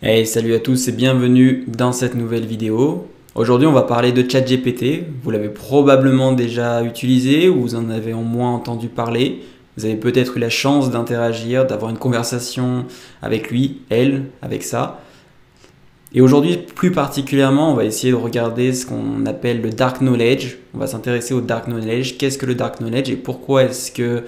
Hey, salut à tous et bienvenue dans cette nouvelle vidéo. Aujourd'hui, on va parler de ChatGPT. Vous l'avez probablement déjà utilisé ou vous en avez au moins entendu parler. Vous avez peut-être eu la chance d'interagir, d'avoir une conversation avec lui, elle, avec ça. Et aujourd'hui, plus particulièrement, on va essayer de regarder ce qu'on appelle le dark knowledge. On va s'intéresser au dark knowledge. Qu'est-ce que le dark knowledge et pourquoi est-ce que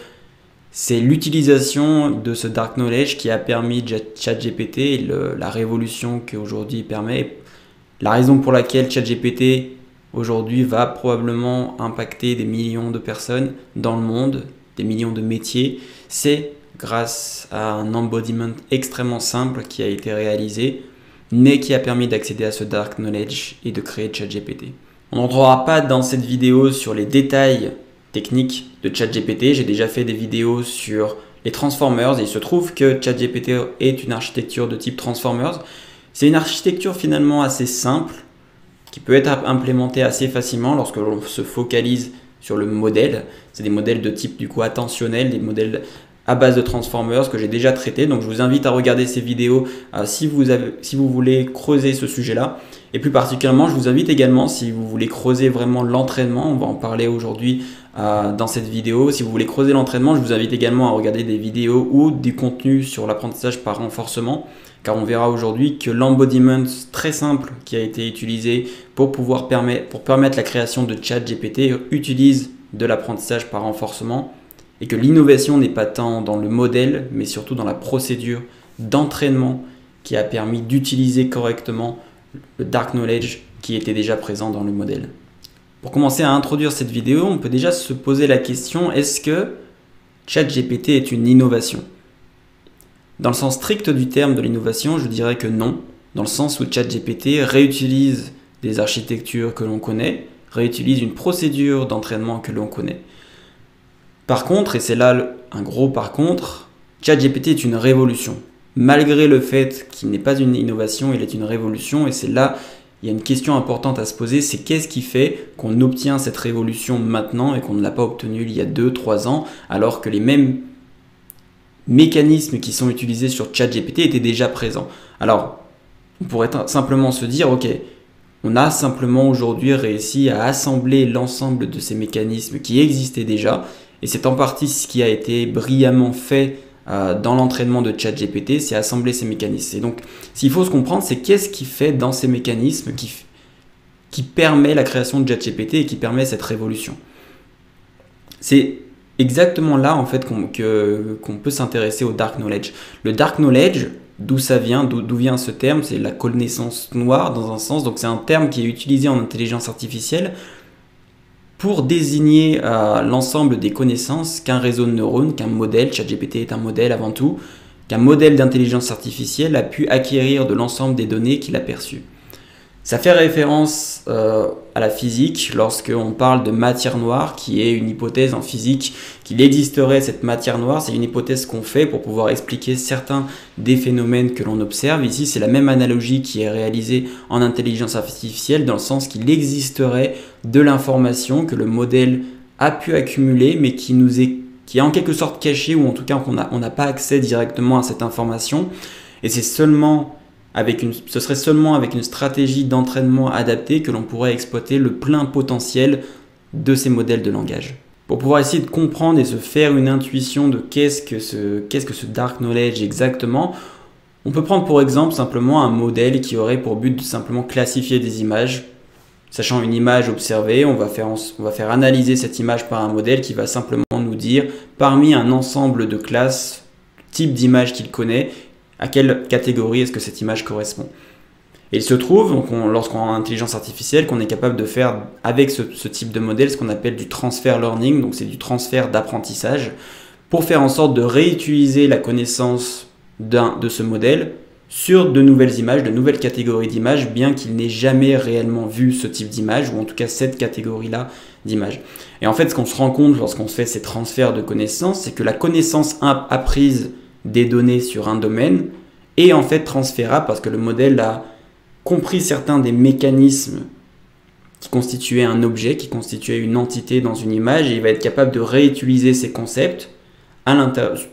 c'est l'utilisation de ce dark knowledge qui a permis ChatGPT et la révolution qu'aujourd'hui permet. La raison pour laquelle ChatGPT aujourd'hui va probablement impacter des millions de personnes dans le monde, des millions de métiers, c'est grâce à un embodiment extrêmement simple qui a été réalisé, mais qui a permis d'accéder à ce dark knowledge et de créer ChatGPT. On n'entrera pas dans cette vidéo sur les détails technique de ChatGPT. J'ai déjà fait des vidéos sur les Transformers et il se trouve que ChatGPT est une architecture de type Transformers. C'est une architecture finalement assez simple qui peut être implémentée assez facilement lorsque l'on se focalise sur le modèle. C'est des modèles de type du coup attentionnel, des modèles à base de Transformers que j'ai déjà traités. Donc je vous invite à regarder ces vidéos si vous voulez creuser ce sujet-là. Et plus particulièrement, je vous invite également, si vous voulez creuser vraiment l'entraînement, on va en parler aujourd'hui dans cette vidéo. Si vous voulez creuser l'entraînement, je vous invite également à regarder des vidéos ou du contenu sur l'apprentissage par renforcement, car on verra aujourd'hui que l'embodiment très simple qui a été utilisé pour permettre la création de ChatGPT utilise de l'apprentissage par renforcement et que l'innovation n'est pas tant dans le modèle, mais surtout dans la procédure d'entraînement qui a permis d'utiliser correctement le dark knowledge qui était déjà présent dans le modèle. Pour commencer à introduire cette vidéo, on peut déjà se poser la question, est-ce que ChatGPT est une innovation? Dans le sens strict du terme de l'innovation, je dirais que non, dans le sens où ChatGPT réutilise des architectures que l'on connaît, réutilise une procédure d'entraînement que l'on connaît. Par contre, et c'est là un gros par contre, ChatGPT est une révolution. Malgré le fait qu'il n'est pas une innovation, il est une révolution et c'est là il y a une question importante à se poser, c'est qu'est-ce qui fait qu'on obtient cette révolution maintenant et qu'on ne l'a pas obtenue il y a 2-3 ans alors que les mêmes mécanismes qui sont utilisés sur ChatGPT étaient déjà présents. Alors, on pourrait simplement se dire, ok, on a simplement aujourd'hui réussi à assembler l'ensemble de ces mécanismes qui existaient déjà et c'est en partie ce qui a été brillamment fait dans l'entraînement de ChatGPT, c'est assembler ces mécanismes. Et donc, s'il faut se comprendre, c'est qu'est-ce qui fait dans ces mécanismes qui permet la création de ChatGPT et qui permet cette révolution. C'est exactement là en fait qu'on peut s'intéresser au dark knowledge. Le dark knowledge, d'où ça vient, d'où vient ce terme, c'est la connaissance noire dans un sens. Donc c'est un terme qui est utilisé en intelligence artificielle pour désigner l'ensemble des connaissances qu'un réseau de neurones, qu'un modèle, ChatGPT est un modèle avant tout, qu'un modèle d'intelligence artificielle a pu acquérir de l'ensemble des données qu'il a perçues. Ça fait référence à la physique lorsqu'on parle de matière noire, qui est une hypothèse en physique qu'il existerait cette matière noire. C'est une hypothèse qu'on fait pour pouvoir expliquer certains des phénomènes que l'on observe. Ici, c'est la même analogie qui est réalisée en intelligence artificielle dans le sens qu'il existerait de l'information que le modèle a pu accumuler mais qui est en quelque sorte cachée ou en tout cas on n'a pas accès directement à cette information. Et c'est ce serait seulement avec une stratégie d'entraînement adaptée que l'on pourrait exploiter le plein potentiel de ces modèles de langage. Pour pouvoir essayer de comprendre et se faire une intuition de qu'est-ce que ce dark knowledge exactement, on peut prendre pour exemple simplement un modèle qui aurait pour but de simplement classifier des images. Sachant une image observée, on va faire analyser cette image par un modèle qui va simplement nous dire parmi un ensemble de classes, type d'image qu'il connaît, à quelle catégorie est-ce que cette image correspond. Et il se trouve, lorsqu'on a intelligence artificielle, qu'on est capable de faire avec ce type de modèle ce qu'on appelle du transfer learning, donc c'est du transfert d'apprentissage, pour faire en sorte de réutiliser la connaissance de ce modèle sur de nouvelles images, de nouvelles catégories d'images, bien qu'il n'ait jamais réellement vu ce type d'image, ou en tout cas cette catégorie-là d'images. Et en fait, ce qu'on se rend compte lorsqu'on fait ces transferts de connaissances, c'est que la connaissance apprise des données sur un domaine est en fait transférable parce que le modèle a compris certains des mécanismes qui constituaient un objet, qui constituaient une entité dans une image, et il va être capable de réutiliser ces concepts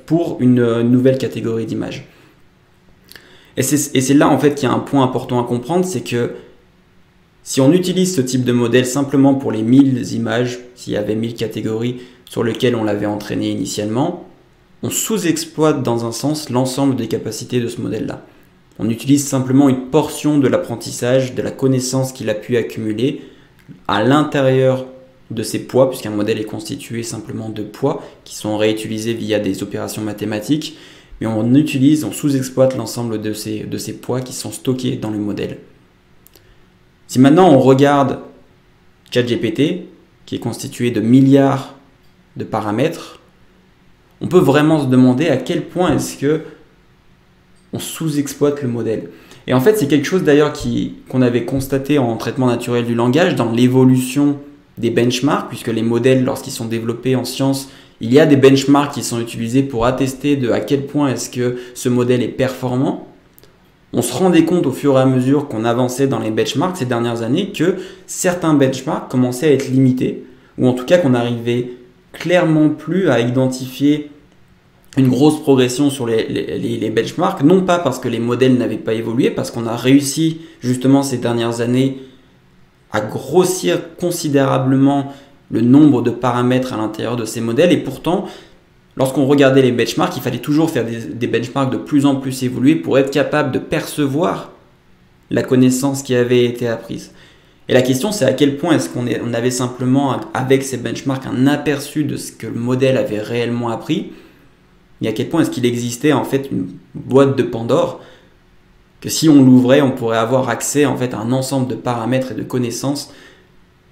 pour une nouvelle catégorie d'images. Et c'est là en fait qu'il y a un point important à comprendre, c'est que si on utilise ce type de modèle simplement pour les 1000 images, s'il y avait 1000 catégories sur lesquelles on l'avait entraîné initialement, on sous-exploite dans un sens l'ensemble des capacités de ce modèle-là. On utilise simplement une portion de l'apprentissage, de la connaissance qu'il a pu accumuler à l'intérieur de ces poids, puisqu'un modèle est constitué simplement de poids qui sont réutilisés via des opérations mathématiques, mais on sous-exploite l'ensemble de ces poids qui sont stockés dans le modèle. Si maintenant on regarde ChatGPT, qui est constitué de milliards de paramètres, on peut vraiment se demander à quel point est-ce que on sous-exploite le modèle. Et en fait, c'est quelque chose d'ailleurs qu'on avait constaté en traitement naturel du langage, dans l'évolution des benchmarks, puisque les modèles, lorsqu'ils sont développés en sciences, il y a des benchmarks qui sont utilisés pour attester de à quel point est-ce que ce modèle est performant. On se rendait compte au fur et à mesure qu'on avançait dans les benchmarks ces dernières années que certains benchmarks commençaient à être limités, ou en tout cas qu'on n'arrivait clairement plus à identifier une grosse progression sur les benchmarks, non pas parce que les modèles n'avaient pas évolué, parce qu'on a réussi justement ces dernières années à grossir considérablement le nombre de paramètres à l'intérieur de ces modèles, et pourtant, lorsqu'on regardait les benchmarks, il fallait toujours faire des benchmarks de plus en plus évolués pour être capable de percevoir la connaissance qui avait été apprise. Et la question, c'est à quel point est-ce qu'on avait simplement, avec ces benchmarks, un aperçu de ce que le modèle avait réellement appris, et à quel point est-ce qu'il existait en fait une boîte de Pandore, que si on l'ouvrait, on pourrait avoir accès en fait à un ensemble de paramètres et de connaissances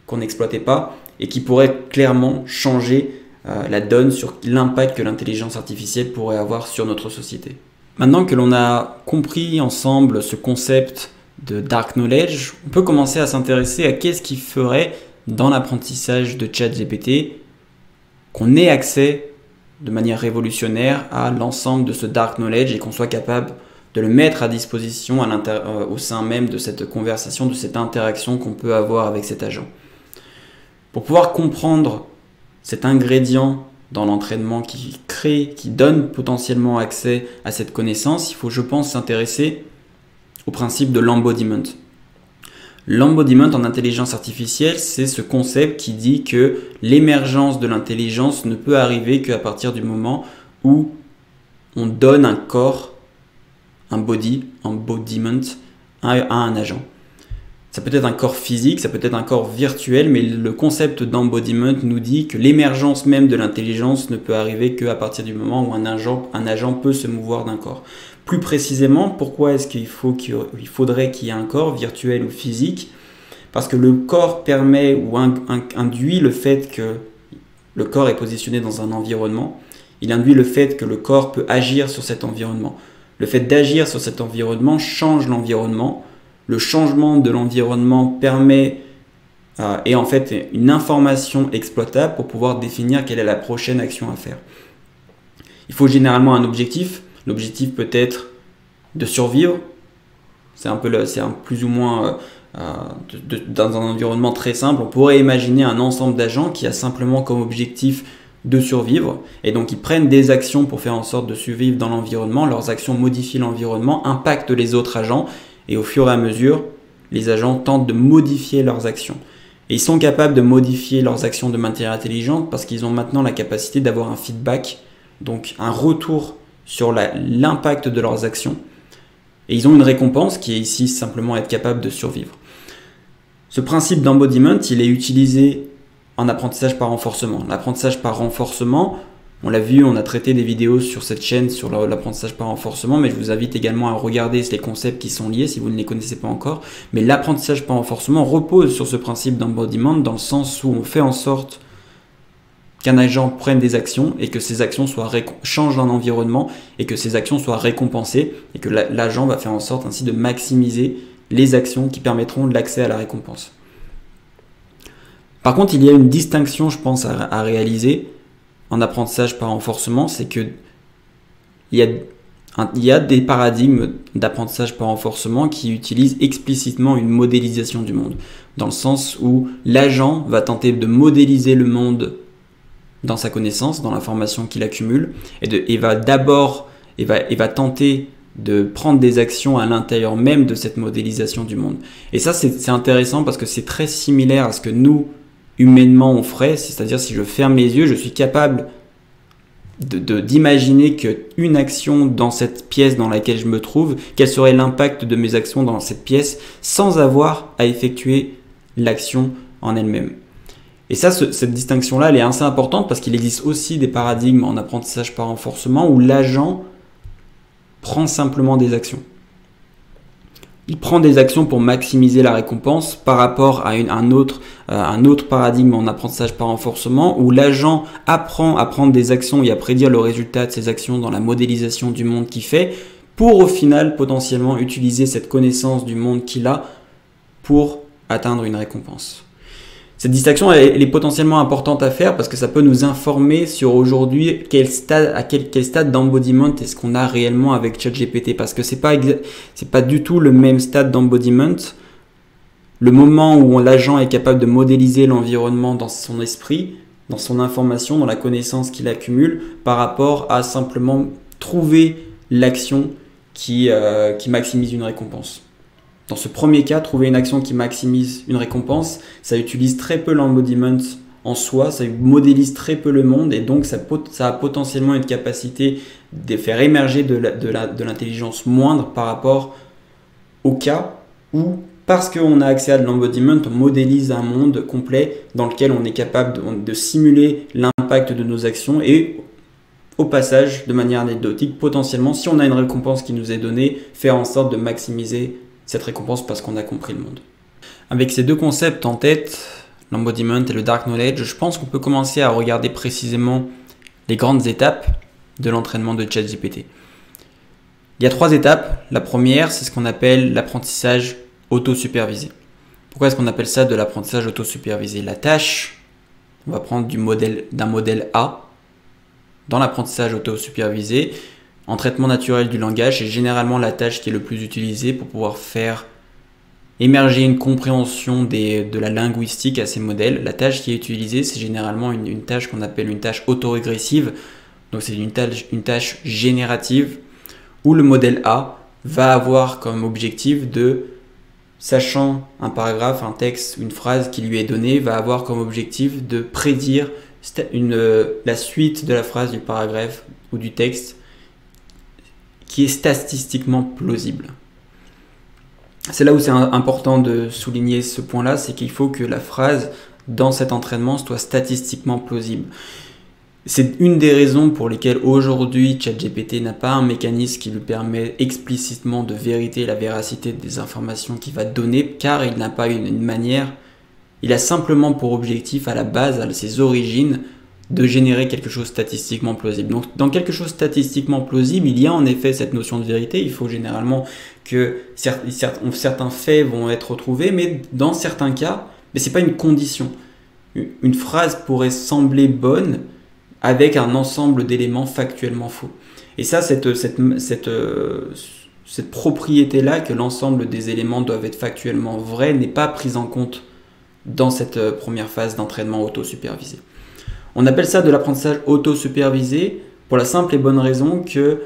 qu'on n'exploitait pas, et qui pourraient clairement changer la donne sur l'impact que l'intelligence artificielle pourrait avoir sur notre société. Maintenant que l'on a compris ensemble ce concept de dark knowledge, on peut commencer à s'intéresser à qu'est-ce qui ferait dans l'apprentissage de ChatGPT qu'on ait accès de manière révolutionnaire à l'ensemble de ce dark knowledge et qu'on soit capable de le mettre à disposition au sein même de cette conversation, de cette interaction qu'on peut avoir avec cet agent. Pour pouvoir comprendre cet ingrédient dans l'entraînement qui donne potentiellement accès à cette connaissance, il faut, je pense, s'intéresser au principe de l'embodiment. L'embodiment en intelligence artificielle, c'est ce concept qui dit que l'émergence de l'intelligence ne peut arriver qu'à partir du moment où on donne un corps, un embodiment, à un agent. Ça peut être un corps physique, ça peut être un corps virtuel, mais le concept d'embodiment nous dit que l'émergence même de l'intelligence ne peut arriver qu'à partir du moment où un agent peut se mouvoir d'un corps. Plus précisément, pourquoi est-ce qu'il faudrait qu'il y ait un corps virtuel ou physique? Parce que le corps permet ou induit le fait que le corps est positionné dans un environnement. Il induit le fait que le corps peut agir sur cet environnement. Le fait d'agir sur cet environnement change l'environnement. Le changement de l'environnement permet est en fait une information exploitable pour pouvoir définir quelle est la prochaine action à faire. Il faut généralement un objectif. L'objectif peut être de survivre. C'est plus ou moins dans un environnement très simple. On pourrait imaginer un ensemble d'agents qui a simplement comme objectif de survivre. Et donc ils prennent des actions pour faire en sorte de survivre dans l'environnement. Leurs actions modifient l'environnement, impactent les autres agents. Et au fur et à mesure, les agents tentent de modifier leurs actions. Et ils sont capables de modifier leurs actions de manière intelligente parce qu'ils ont maintenant la capacité d'avoir un feedback, donc un retour sur l'impact de leurs actions. Et ils ont une récompense qui est ici simplement être capable de survivre. Ce principe d'embodiment, il est utilisé en apprentissage par renforcement. L'apprentissage par renforcement, on l'a vu, on a traité des vidéos sur cette chaîne sur l'apprentissage par renforcement, mais je vous invite également à regarder les concepts qui sont liés si vous ne les connaissez pas encore. Mais l'apprentissage par renforcement repose sur ce principe d'embodiment dans le sens où on fait en sorte qu'un agent prenne des actions et que ces actions changent l'environnement et que ces actions soient récompensées et que l'agent va faire en sorte ainsi de maximiser les actions qui permettront l'accès à la récompense. Par contre, il y a une distinction, je pense, à réaliser en apprentissage par renforcement, c'est que il y a des paradigmes d'apprentissage par renforcement qui utilisent explicitement une modélisation du monde, dans le sens où l'agent va tenter de modéliser le monde dans sa connaissance, dans l'information qu'il accumule, et va tenter de prendre des actions à l'intérieur même de cette modélisation du monde. Et ça, c'est intéressant parce que c'est très similaire à ce que nous, humainement, on ferait. C'est-à-dire, si je ferme les yeux, je suis capable d'imaginer qu'une action dans cette pièce dans laquelle je me trouve, quel serait l'impact de mes actions dans cette pièce sans avoir à effectuer l'action en elle-même. Et ça, cette distinction-là, elle est assez importante parce qu'il existe aussi des paradigmes en apprentissage par renforcement où l'agent prend simplement des actions. Il prend des actions pour maximiser la récompense par rapport à un autre paradigme en apprentissage par renforcement où l'agent apprend à prendre des actions et à prédire le résultat de ses actions dans la modélisation du monde qu'il fait pour au final potentiellement utiliser cette connaissance du monde qu'il a pour atteindre une récompense. Cette distinction elle est potentiellement importante à faire parce que ça peut nous informer sur aujourd'hui quel stade d'embodiment est-ce qu'on a réellement avec ChatGPT, parce que c'est pas du tout le même stade d'embodiment. Le moment où l'agent est capable de modéliser l'environnement dans son esprit, dans son information, dans la connaissance qu'il accumule, par rapport à simplement trouver l'action qui maximise une récompense. Dans ce premier cas, trouver une action qui maximise une récompense, ça utilise très peu l'embodiment en soi, ça modélise très peu le monde et donc ça a potentiellement une capacité de faire émerger de l'intelligence moindre par rapport au cas où, parce qu'on a accès à de l'embodiment, on modélise un monde complet dans lequel on est capable de simuler l'impact de nos actions et au passage, de manière anecdotique, potentiellement, si on a une récompense qui nous est donnée, faire en sorte de maximiser cette récompense parce qu'on a compris le monde. Avec ces deux concepts en tête, l'embodiment et le dark knowledge, je pense qu'on peut commencer à regarder précisément les grandes étapes de l'entraînement de ChatGPT. Il y a 3 étapes. La première, c'est ce qu'on appelle l'apprentissage auto-supervisé. Pourquoi est-ce qu'on appelle ça de l'apprentissage auto-supervisé? La tâche, on va prendre d'un modèle A. Dans l'apprentissage auto-supervisé, en traitement naturel du langage, c'est généralement la tâche qui est le plus utilisée pour pouvoir faire émerger une compréhension de la linguistique à ces modèles. La tâche qui est utilisée, c'est généralement une tâche qu'on appelle une tâche autorégressive. Donc c'est une tâche générative où le modèle A va avoir comme objectif de, sachant un paragraphe, un texte, une phrase qui lui est donnée, va avoir comme objectif de prédire la suite de la phrase, du paragraphe ou du texte qui est statistiquement plausible. C'est là où c'est important de souligner ce point-là, c'est qu'il faut que la phrase dans cet entraînement soit statistiquement plausible. C'est une des raisons pour lesquelles aujourd'hui ChatGPT n'a pas un mécanisme qui lui permet explicitement de vérifier la véracité des informations qu'il va donner, car il n'a pas une manière, il a simplement pour objectif à la base, à ses origines, de générer quelque chose statistiquement plausible. Donc dans quelque chose statistiquement plausible, il y a en effet cette notion de vérité. Il faut généralement que certains faits vont être retrouvés, mais dans certains cas, ce n'est pas une condition. Une phrase pourrait sembler bonne avec un ensemble d'éléments factuellement faux. Et ça, cette propriété-là, que l'ensemble des éléments doivent être factuellement vrais, n'est pas prise en compte dans cette première phase d'entraînement auto-supervisé. On appelle ça de l'apprentissage auto-supervisé pour la simple et bonne raison que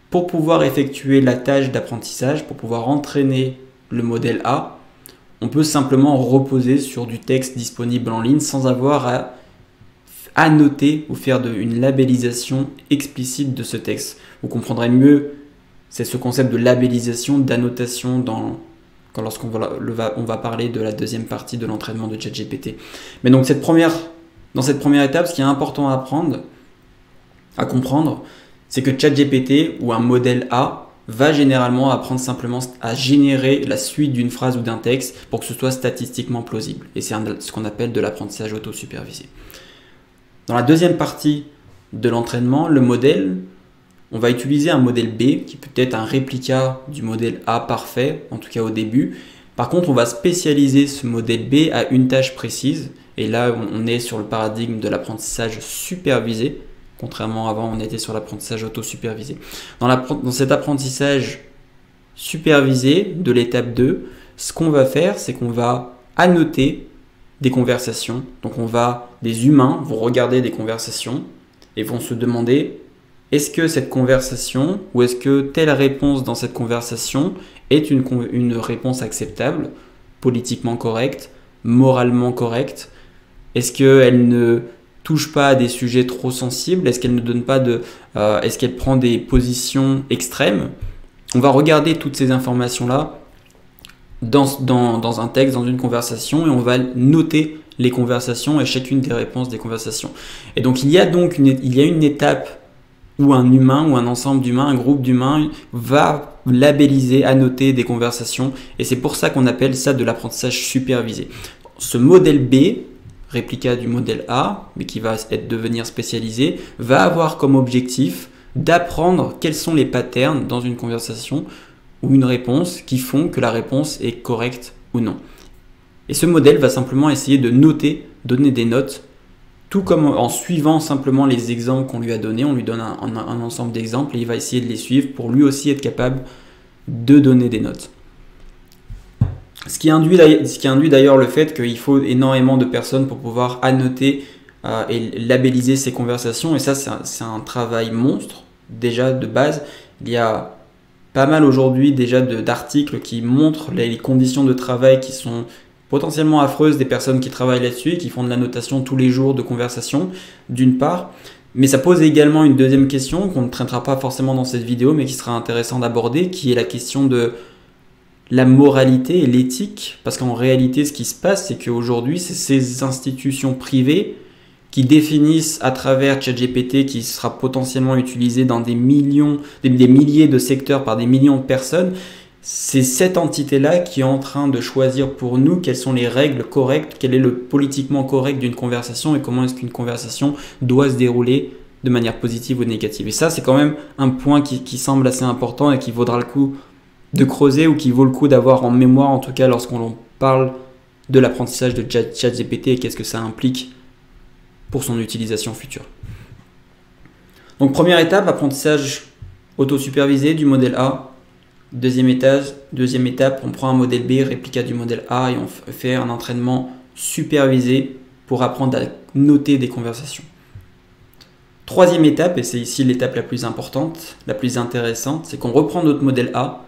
pour pouvoir effectuer la tâche d'apprentissage, pour pouvoir entraîner le modèle A, on peut simplement reposer sur du texte disponible en ligne sans avoir à annoter ou faire une labellisation explicite de ce texte. Vous comprendrez mieux, c'est ce concept de labellisation, d'annotation lorsqu'on va parler de la deuxième partie de l'entraînement de ChatGPT. Mais donc dans cette première étape, ce qui est important à comprendre, c'est que ChatGPT ou un modèle A va généralement apprendre simplement à générer la suite d'une phrase ou d'un texte pour que ce soit statistiquement plausible. Et c'est ce qu'on appelle de l'apprentissage auto-supervisé. Dans la deuxième partie de l'entraînement, le modèle, on va utiliser un modèle B qui peut être un réplica du modèle A parfait, en tout cas au début. Par contre, on va spécialiser ce modèle B à une tâche précise. Et là, on est sur le paradigme de l'apprentissage supervisé. Contrairement à avant, on était sur l'apprentissage auto-supervisé. Dans cet apprentissage supervisé de l'étape 2, ce qu'on va faire, c'est qu'on va annoter des conversations. Donc des humains vont regarder des conversations et vont se demander, est-ce que cette conversation ou est-ce que telle réponse dans cette conversation est une réponse acceptable, politiquement correcte, moralement correcte? Est-ce qu'elle ne touche pas à des sujets trop sensibles? Est-ce qu'elle ne donne pas est-ce qu'elle prend des positions extrêmes? On va regarder toutes ces informations-là dans un texte, dans une conversation, et on va noter les conversations et chacune des réponses des conversations. Et donc il y a une étape où un humain ou un ensemble d'humains, un groupe d'humains va labelliser, annoter des conversations, et c'est pour ça qu'on appelle ça de l'apprentissage supervisé. Ce modèle B, réplica du modèle A, mais qui va devenir spécialisé, va avoir comme objectif d'apprendre quels sont les patterns dans une conversation ou une réponse qui font que la réponse est correcte ou non. Et ce modèle va simplement essayer de noter, donner des notes, tout comme en suivant simplement les exemples qu'on lui a donnés. On lui donne un ensemble d'exemples et il va essayer de les suivre pour lui aussi être capable de donner des notes. Ce qui induit d'ailleurs le fait qu'il faut énormément de personnes pour pouvoir annoter et labelliser ces conversations. Et ça, c'est un travail monstre, déjà de base. Il y a pas mal aujourd'hui déjà d'articles qui montrent les conditions de travail qui sont potentiellement affreuses des personnes qui travaillent là-dessus et qui font de la notation tous les jours de conversation, d'une part. Mais ça pose également une deuxième question qu'on ne traitera pas forcément dans cette vidéo, mais qui sera intéressant d'aborder, qui est la question de la moralité et l'éthique. Parce qu'en réalité, ce qui se passe, c'est qu'aujourd'hui, c'est ces institutions privées qui définissent à travers ChatGPT, qui sera potentiellement utilisé dans des milliers de secteurs par des millions de personnes. C'est cette entité-là qui est en train de choisir pour nous quelles sont les règles correctes, quel est le politiquement correct d'une conversation et comment est-ce qu'une conversation doit se dérouler de manière positive ou négative. Et ça, c'est quand même un point qui semble assez important et qui vaudra le coup de creuser ou qui vaut le coup d'avoir en mémoire, en tout cas lorsqu'on parle de l'apprentissage de ChatGPT et qu'est-ce que ça implique pour son utilisation future. Donc première étape, apprentissage auto-supervisé du modèle A. Deuxième étape, on prend un modèle B, réplica du modèle A, et on fait un entraînement supervisé pour apprendre à noter des conversations. Troisième étape, et c'est ici l'étape la plus importante, la plus intéressante, c'est qu'on reprend notre modèle A.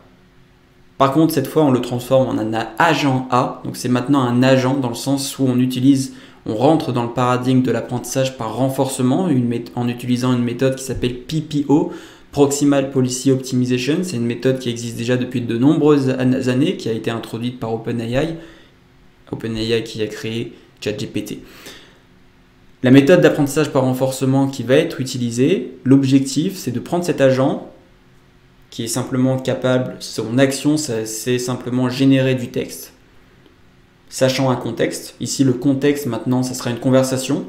Par contre, cette fois, on le transforme en un agent A. Donc c'est maintenant un agent dans le sens où on rentre dans le paradigme de l'apprentissage par renforcement en utilisant une méthode qui s'appelle PPO, Proximal Policy Optimization. C'est une méthode qui existe déjà depuis de nombreuses années, qui a été introduite par OpenAI qui a créé ChatGPT. La méthode d'apprentissage par renforcement qui va être utilisée, l'objectif c'est de prendre cet agent qui est simplement capable, son action c'est simplement générer du texte, sachant un contexte. Ici le contexte maintenant ça sera une conversation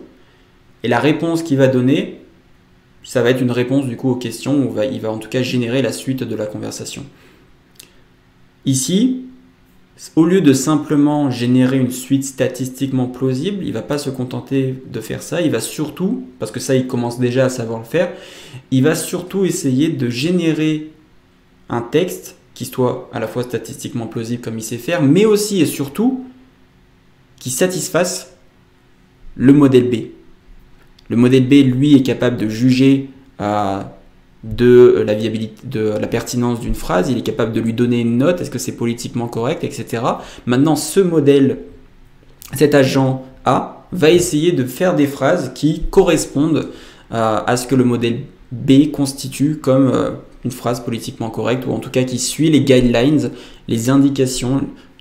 et la réponse qu'il va donner, ça va être une réponse du coup aux questions, où il va en tout cas générer la suite de la conversation. Ici, au lieu de simplement générer une suite statistiquement plausible, il ne va pas se contenter de faire ça, il va surtout, parce que ça il commence déjà à savoir le faire, il va surtout essayer de générer un texte qui soit à la fois statistiquement plausible comme il sait faire, mais aussi et surtout qui satisfasse le modèle B. Le modèle B, lui, est capable de juger de la viabilité, de la pertinence d'une phrase, il est capable de lui donner une note, est-ce que c'est politiquement correct, etc. Maintenant, ce modèle, cet agent A, va essayer de faire des phrases qui correspondent à ce que le modèle B constitue comme une phrase politiquement correcte, ou en tout cas qui suit les guidelines, les indications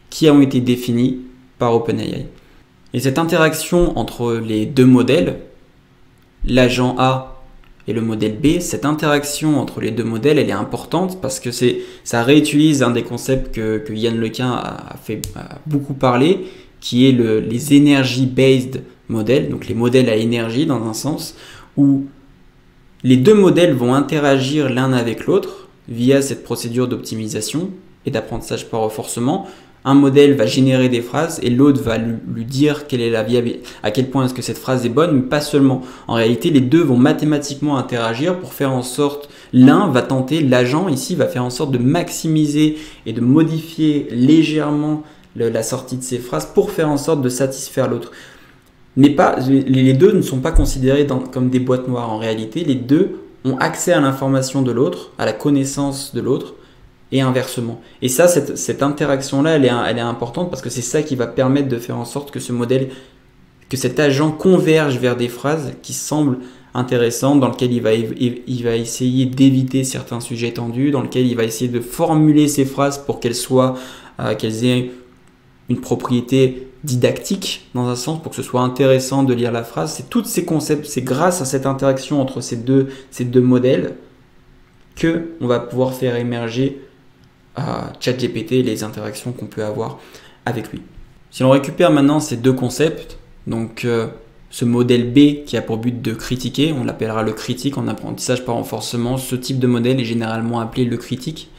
qui ont été définies par OpenAI. Et cette interaction entre les deux modèles, l'agent A et le modèle B, cette interaction entre les deux modèles, elle est importante parce que ça réutilise un des concepts que Yann Lequin a beaucoup parlé, qui est les energy-based models, donc les modèles à énergie dans un sens, où les deux modèles vont interagir l'un avec l'autre via cette procédure d'optimisation et d'apprentissage par renforcement. Un modèle va générer des phrases et l'autre va lui dire quelle est à quel point est-ce que cette phrase est bonne, mais pas seulement. En réalité, les deux vont mathématiquement interagir pour faire en sorte, l'un va tenter, l'agent ici va faire en sorte de maximiser et de modifier légèrement la sortie de ces phrases pour faire en sorte de satisfaire l'autre. Mais les deux ne sont pas considérés comme des boîtes noires. En réalité, les deux ont accès à l'information de l'autre, à la connaissance de l'autre, et inversement. Et ça, cette interaction-là, elle est importante parce que c'est ça qui va permettre de faire en sorte que ce modèle, que cet agent converge vers des phrases qui semblent intéressantes, dans lesquelles il va essayer d'éviter certains sujets tendus, dans lesquels il va essayer de formuler ses phrases pour qu'elles aient une propriété didactique dans un sens, pour que ce soit intéressant de lire la phrase. C'est tous ces concepts, c'est grâce à cette interaction entre ces deux modèles que on va pouvoir faire émerger ChatGPT, les interactions qu'on peut avoir avec lui. Si l'on récupère maintenant ces deux concepts, donc ce modèle B qui a pour but de critiquer, on l'appellera le critique en apprentissage par renforcement, ce type de modèle est généralement appelé le critique.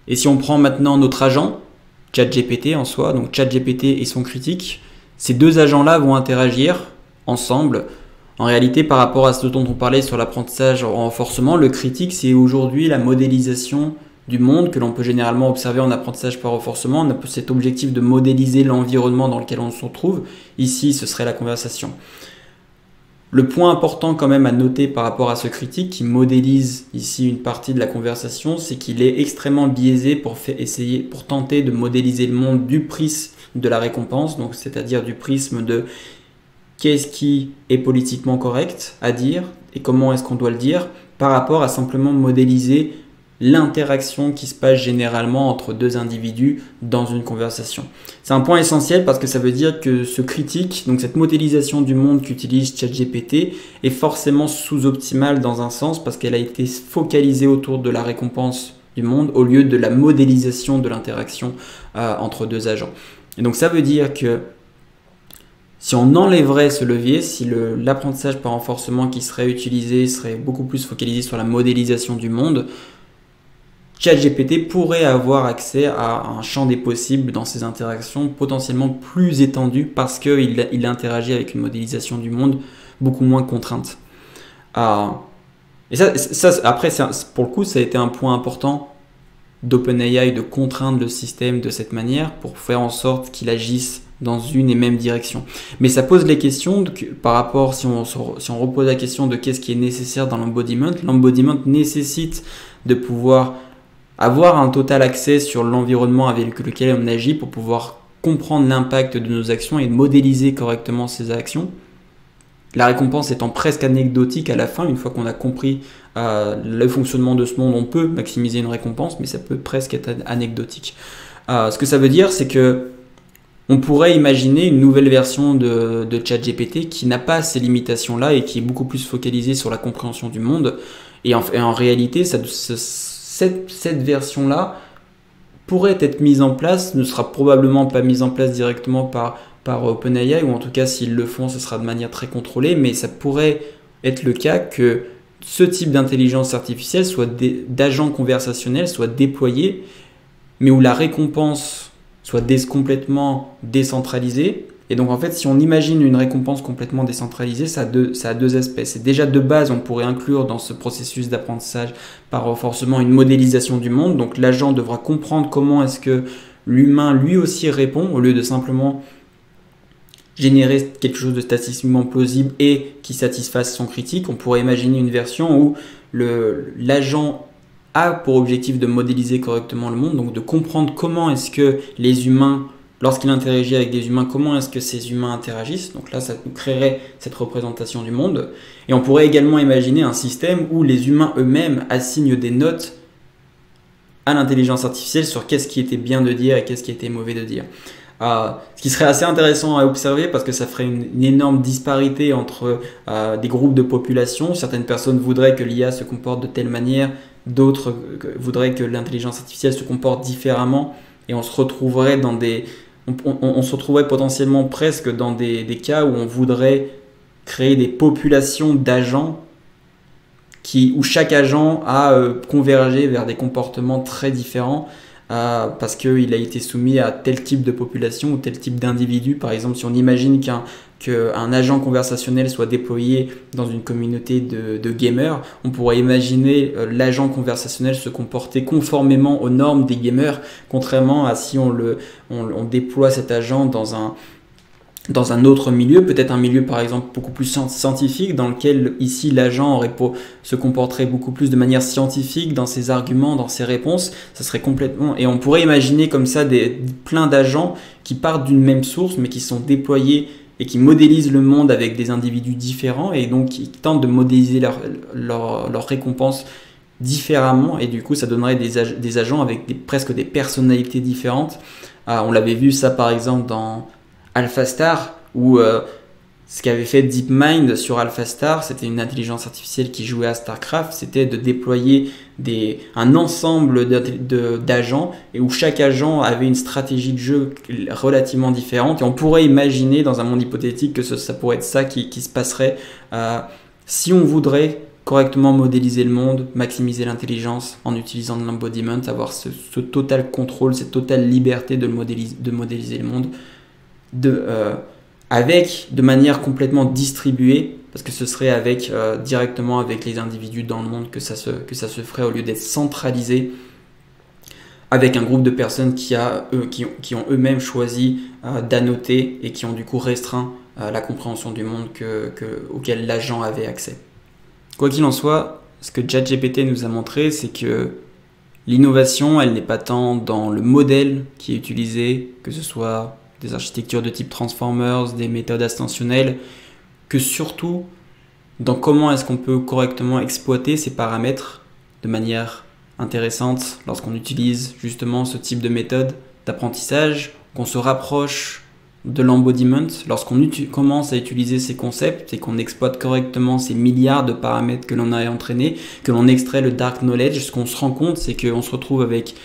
Et si on prend maintenant notre agent, ChatGPT en soi, donc ChatGPT et son critique, ces deux agents-là vont interagir ensemble. En réalité, par rapport à ce dont on parlait sur l'apprentissage en renforcement, le critique, c'est aujourd'hui la modélisation du monde que l'on peut généralement observer en apprentissage par renforcement. On a cet objectif de modéliser l'environnement dans lequel on se retrouve. Ici, ce serait la conversation. Le point important quand même à noter par rapport à ce critique qui modélise ici une partie de la conversation, c'est qu'il est extrêmement biaisé pour tenter de modéliser le monde du prisme de la récompense, donc c'est-à-dire du prisme de qu'est-ce qui est politiquement correct à dire et comment est-ce qu'on doit le dire, par rapport à simplement modéliser l'interaction qui se passe généralement entre deux individus dans une conversation. C'est un point essentiel parce que ça veut dire que ce critique, donc cette modélisation du monde qu'utilise ChatGPT, est forcément sous-optimale dans un sens parce qu'elle a été focalisée autour de la récompense du monde au lieu de la modélisation de l'interaction entre deux agents. Et donc ça veut dire que si on enlèverait ce levier, si l'apprentissage par renforcement qui serait utilisé serait beaucoup plus focalisé sur la modélisation du monde, ChatGPT pourrait avoir accès à un champ des possibles dans ses interactions potentiellement plus étendu parce qu'il interagit avec une modélisation du monde beaucoup moins contrainte. Et après, pour le coup, ça a été un point important d'OpenAI de contraindre le système de cette manière pour faire en sorte qu'il agisse dans une et même direction. Mais ça pose les questions par rapport, si on repose la question de qu'est-ce qui est nécessaire dans l'embodiment nécessite de pouvoir avoir un total accès sur l'environnement avec lequel on agit pour pouvoir comprendre l'impact de nos actions et modéliser correctement ces actions. La récompense étant presque anecdotique à la fin, une fois qu'on a compris le fonctionnement de ce monde, on peut maximiser une récompense, mais ça peut presque être anecdotique. Ce que ça veut dire, c'est que on pourrait imaginer une nouvelle version de ChatGPT qui n'a pas ces limitations-là et qui est beaucoup plus focalisée sur la compréhension du monde. Et en réalité, cette version-là pourrait être mise en place, ne sera probablement pas mise en place directement par OpenAI, ou en tout cas s'ils le font, ce sera de manière très contrôlée, mais ça pourrait être le cas que ce type d'intelligence artificielle, d'agents conversationnels, soit déployé, mais où la récompense soit complètement décentralisée. Et donc en fait, si on imagine une récompense complètement décentralisée, ça a deux aspects. C'est déjà de base, on pourrait inclure dans ce processus d'apprentissage par renforcement une modélisation du monde. Donc l'agent devra comprendre comment est-ce que l'humain lui aussi répond, au lieu de simplement générer quelque chose de statistiquement plausible et qui satisfasse son critique. On pourrait imaginer une version où l'agent a pour objectif de modéliser correctement le monde, donc de comprendre comment est-ce que les humains, lorsqu'il interagit avec des humains, comment est-ce que ces humains interagissent. Donc là, ça nous créerait cette représentation du monde. Et on pourrait également imaginer un système où les humains eux-mêmes assignent des notes à l'intelligence artificielle sur qu'est-ce qui était bien de dire et qu'est-ce qui était mauvais de dire. Ce qui serait assez intéressant à observer parce que ça ferait une énorme disparité entre des groupes de population. Certaines personnes voudraient que l'IA se comporte de telle manière, d'autres voudraient que l'intelligence artificielle se comporte différemment, et on se retrouverait on se retrouverait potentiellement presque dans des cas où on voudrait créer des populations d'agents où chaque agent a convergé vers des comportements très différents parce qu'il a été soumis à tel type de population ou tel type d'individu. Par exemple, si on imagine qu'un agent conversationnel soit déployé dans une communauté de gamers, on pourrait imaginer l'agent conversationnel se comporter conformément aux normes des gamers, contrairement à si on déploie cet agent dans dans un autre milieu, peut-être un milieu par exemple beaucoup plus scientifique, dans lequel ici l'agent se comporterait beaucoup plus de manière scientifique dans ses arguments, dans ses réponses. Ça serait complètement... Et on pourrait imaginer comme ça plein d'agents qui partent d'une même source mais qui sont déployés et qui modélisent le monde avec des individus différents et donc qui tentent de modéliser leur récompense différemment, et du coup ça donnerait des agents avec presque des personnalités différentes. On l'avait vu ça par exemple dans AlphaStar, où ce qu'avait fait DeepMind sur AlphaStar, c'était une intelligence artificielle qui jouait à StarCraft, c'était de déployer un ensemble d'agents et où chaque agent avait une stratégie de jeu relativement différente. Et on pourrait imaginer dans un monde hypothétique que ça pourrait être ça qui se passerait si on voudrait correctement modéliser le monde, maximiser l'intelligence en utilisant de l'embodiment, avoir ce total contrôle, cette totale liberté de modéliser le monde de manière complètement distribuée, parce que ce serait directement avec les individus dans le monde que ça se ferait, au lieu d'être centralisé avec un groupe de personnes qui ont eux-mêmes choisi d'annoter et qui ont du coup restreint la compréhension du monde auquel l'agent avait accès. Quoi qu'il en soit, ce que ChatGPT nous a montré, c'est que l'innovation, elle n'est pas tant dans le modèle qui est utilisé, que ce soit des architectures de type Transformers, des méthodes ascensionnelles, que surtout dans comment est-ce qu'on peut correctement exploiter ces paramètres de manière intéressante lorsqu'on utilise justement ce type de méthode d'apprentissage, qu'on se rapproche de l'embodiment, lorsqu'on commence à utiliser ces concepts et qu'on exploite correctement ces milliards de paramètres que l'on a entraînés, que l'on extrait le dark knowledge, ce qu'on se rend compte, c'est qu'on se retrouve avec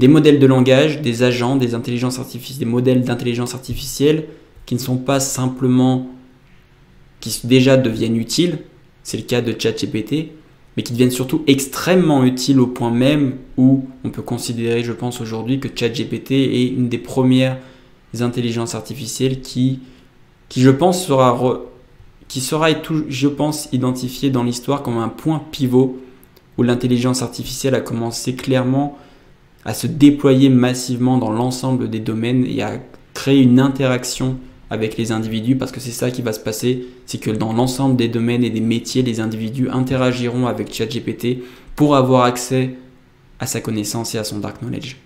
des modèles de langage, des agents, des intelligences artificielles, des modèles d'intelligence artificielle qui ne sont pas simplement, qui déjà deviennent utiles, c'est le cas de ChatGPT, mais qui deviennent surtout extrêmement utiles au point même où on peut considérer, je pense aujourd'hui, que ChatGPT est une des premières intelligences artificielles qui je pense sera identifiée dans l'histoire comme un point pivot où l'intelligence artificielle a commencé clairement à se déployer massivement dans l'ensemble des domaines et à créer une interaction avec les individus, parce que c'est ça qui va se passer, c'est que dans l'ensemble des domaines et des métiers, les individus interagiront avec ChatGPT pour avoir accès à sa connaissance et à son dark knowledge.